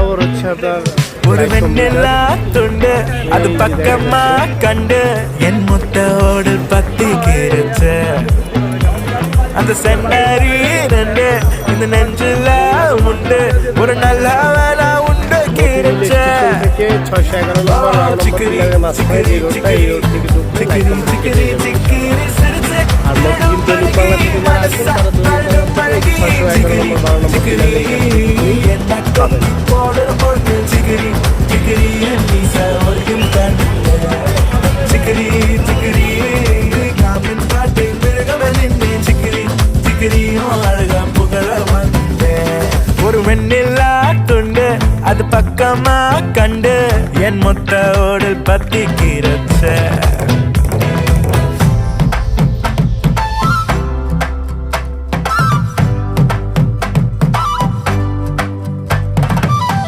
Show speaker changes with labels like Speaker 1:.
Speaker 1: ஒரு வெண்ணிலா துண்டு அது பக்கமா கண்டு என் முத்தோடு பத்தி கிருச்சு அந்த சென்னரி ரெண்டு இந்த நெஞ்சில உண்டு ஒரு நல்ல வேலை உண்டு கிருச்ச சிக்கிரி சிக்கிரி சிக்கிரி சிக்கிரி சிக்கிரி சிரிச்சு ஒரு வெண்ணிலா துண்டு அது பக்கமா கண்டு என் மொத்த ஓடல் பத்தி கீரத்து